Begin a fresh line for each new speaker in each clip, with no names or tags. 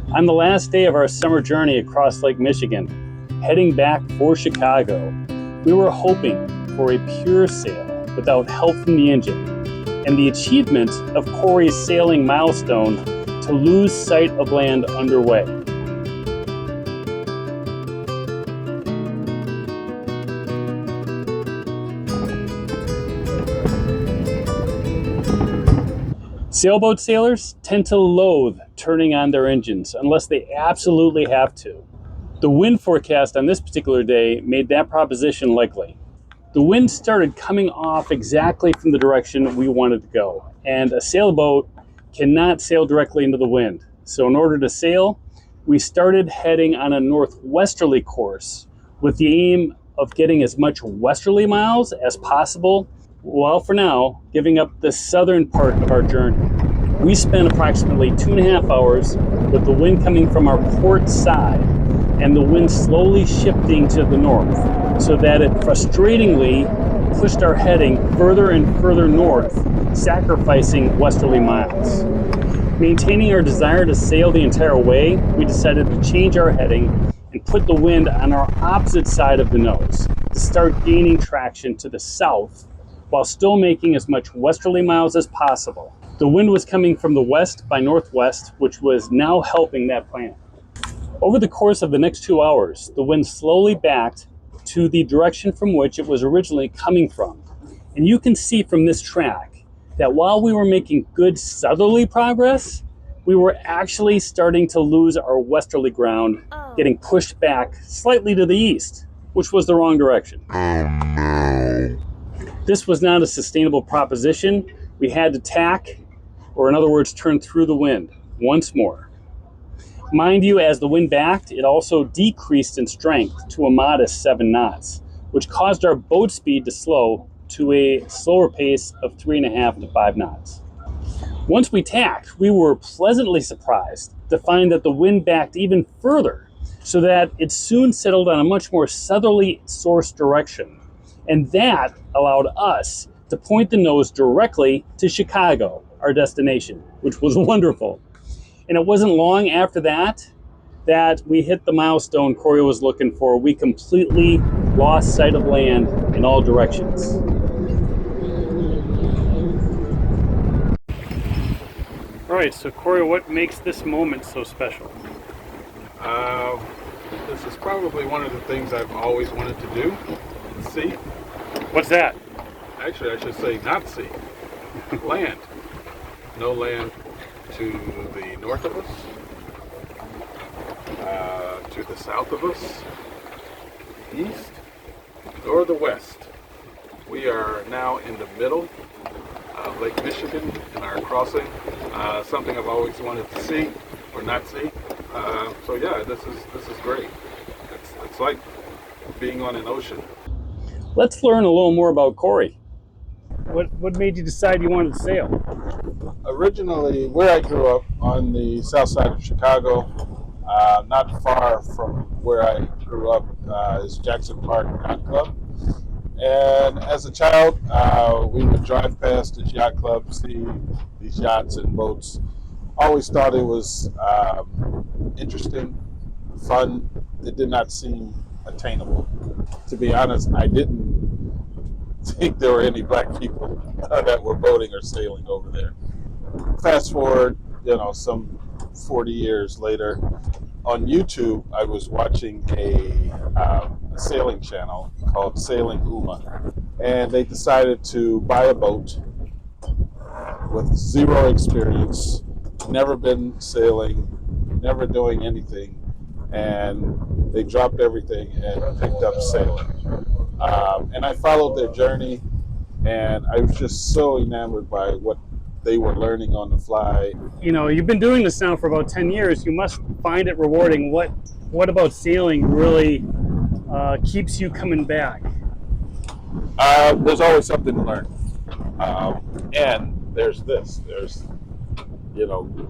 On the last day of our summer journey across Lake Michigan, heading back for Chicago, we were hoping for a pure sail without help from the engine, and the achievement of Kory's sailing milestone to lose sight of land underway. Sailboat sailors tend to loathe turning on their engines unless they absolutely have to. The wind forecast on this particular day made that proposition likely. The wind started coming off exactly from the direction we wanted to go, and a sailboat cannot sail directly into the wind. So in order to sail, we started heading on a northwesterly course with the aim of getting as much westerly miles as possible, while for now giving up the southern part of our journey. We spent approximately 2.5 hours with the wind coming from our port side and the wind slowly shifting to the north, so that it frustratingly pushed our heading further and further north, sacrificing westerly miles. Maintaining our desire to sail the entire way, we decided to change our heading and put the wind on our opposite side of the nose to start gaining traction to the south while still making as much westerly miles as possible. The wind was coming from the west by northwest, which was now helping that plan. Over the course of the next 2 hours, the wind slowly backed to the direction from which it was originally coming from. And you can see from this track that while we were making good southerly progress, we were actually starting to lose our westerly ground, getting pushed back slightly to the east, which was the wrong direction. This was not a sustainable proposition. We had to tack, or in other words, turn through the wind once more. Mind you, as the wind backed, it also decreased in strength to a modest 7 knots, which caused our boat speed to slow to a slower pace of 3.5 to 5 knots. Once we tacked, we were pleasantly surprised to find that the wind backed even further, so that it soon settled on a much more southerly source direction. And that allowed us to point the nose directly to Chicago, our destination, which was wonderful. And it wasn't long after that we hit the milestone Kory was looking for. We completely lost sight of land in all directions. All right, so Kory, what makes this moment so special?
This is probably one of the things I've always wanted to do, see.
What's that?
Actually, I should say not see. Land. No land to the north of us, to the south of us, east, or the west. We are now in the middle of Lake Michigan in our crossing, something I've always wanted to see or not see. So yeah, this is great. It's like being on an ocean.
Let's learn a little more about Kory. What made you decide you wanted to sail?
Originally, where I grew up on the south side of Chicago, not far from where I grew up, is Jackson Park Yacht Club. And as a child, we would drive past this yacht club, see these yachts and boats. Always thought it was interesting, fun. It did not seem attainable. To be honest, I didn't think there were any black people that were boating or sailing over there. Fast forward, some 40 years later, on YouTube, I was watching a sailing channel called Sailing Uma, and they decided to buy a boat with zero experience, never been sailing, never doing anything, and they dropped everything and picked up sailing. And I followed their journey, and I was just so enamored by what they were learning on the fly.
You've been doing this now for about 10 years. You must find it rewarding. What about sailing really keeps you coming back?
There's always something to learn. And there's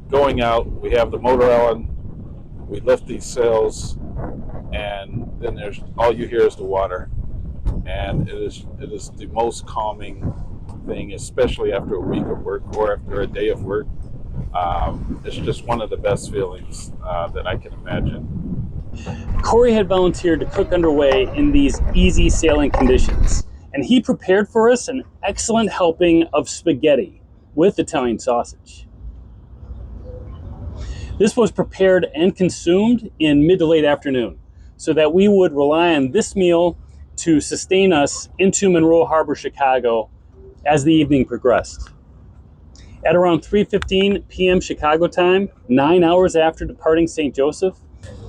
going out, we have the motor on, we lift these sails, and then there's all you hear is the water. And it is the most calming thing, especially after a week of work or after a day of work. It's just one of the best feelings that I can imagine.
Kory had volunteered to cook underway in these easy sailing conditions, and he prepared for us an excellent helping of spaghetti with Italian sausage. This was prepared and consumed in mid to late afternoon, so that we would rely on this meal to sustain us into Monroe Harbor, Chicago, as the evening progressed. At around 3:15 p.m. Chicago time, 9 hours after departing St. Joseph,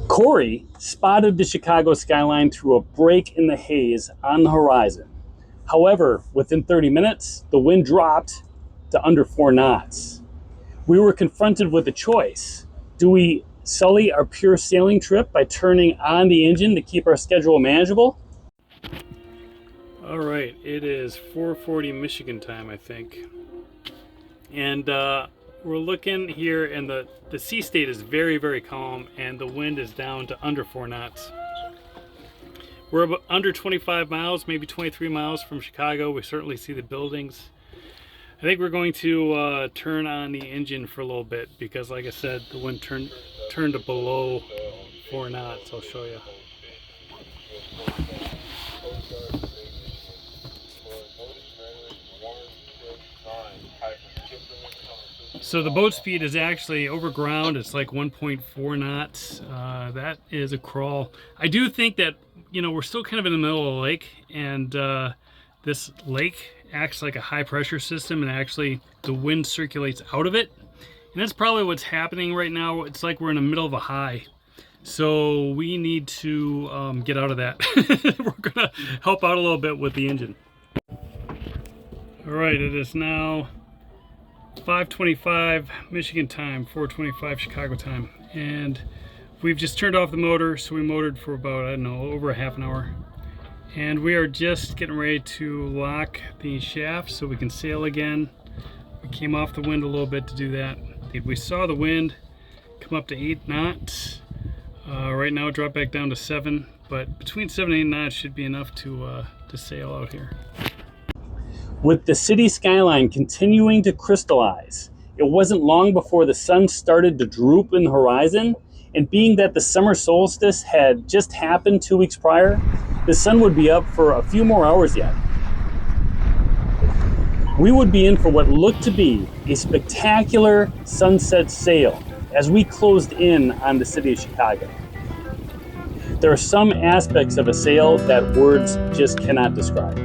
Kory spotted the Chicago skyline through a break in the haze on the horizon. However, within 30 minutes, the wind dropped to under 4 knots. We were confronted with a choice. Do we sully our pure sailing trip by turning on the engine to keep our schedule manageable? All right, it is 4:40 Michigan time, I think. And we're looking here, and the sea state is very, very calm, and the wind is down to under 4 knots. We're about under 25 miles, maybe 23 miles from Chicago. We certainly see the buildings. I think we're going to turn on the engine for a little bit because, like I said, the wind turned to below 4 knots. I'll show you. So the boat speed is actually over ground. It's like 1.4 knots. That is a crawl. I do think that, we're still kind of in the middle of the lake, and this lake acts like a high pressure system, and actually the wind circulates out of it. And that's probably what's happening right now. It's like we're in the middle of a high. So we need to get out of that. We're gonna help out a little bit with the engine. All right, it is now 5:25 Michigan time, 4:25 Chicago time, and we've just turned off the motor. So we motored for about, I don't know, over a half an hour, and we are just getting ready to lock the shaft so we can sail again. We came off the wind a little bit to do that. We saw the wind come up to 8 knots. Right now it dropped back down to 7, but between 7 and 8 knots should be enough to sail out here. With the city skyline continuing to crystallize, it wasn't long before the sun started to droop in the horizon, and being that the summer solstice had just happened 2 weeks prior, the sun would be up for a few more hours yet. We would be in for what looked to be a spectacular sunset sail as we closed in on the city of Chicago. There are some aspects of a sail that words just cannot describe.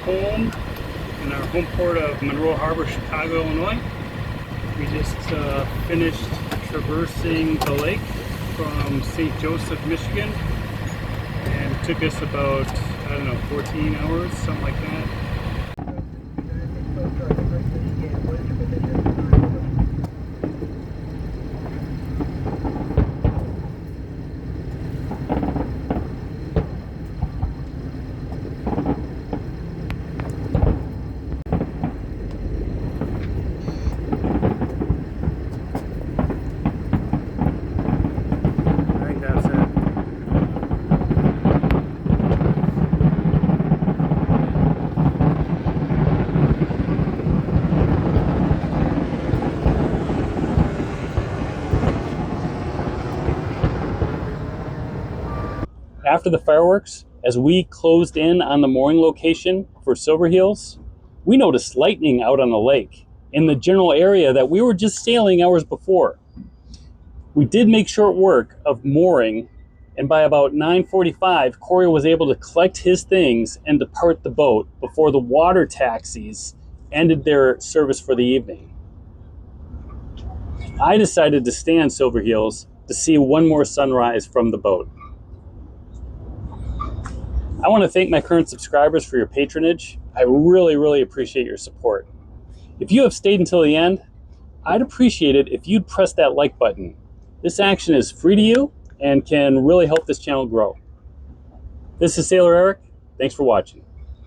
Home in our home port of Monroe Harbor, Chicago, Illinois. We just finished traversing the lake from St. Joseph, Michigan, and it took us about, 14 hours, something like that. After the fireworks, as we closed in on the mooring location for Silver Heels, we noticed lightning out on the lake, in the general area that we were just sailing hours before. We did make short work of mooring, and by about 9:45, Kory was able to collect his things and depart the boat before the water taxis ended their service for the evening. I decided to stay on Silverheels to see one more sunrise from the boat. I want to thank my current subscribers for your patronage. I really appreciate your support. If you have stayed until the end, I'd appreciate it if you'd press that like button. This action is free to you and can really help this channel grow. This is Sailor Eric. Thanks for watching.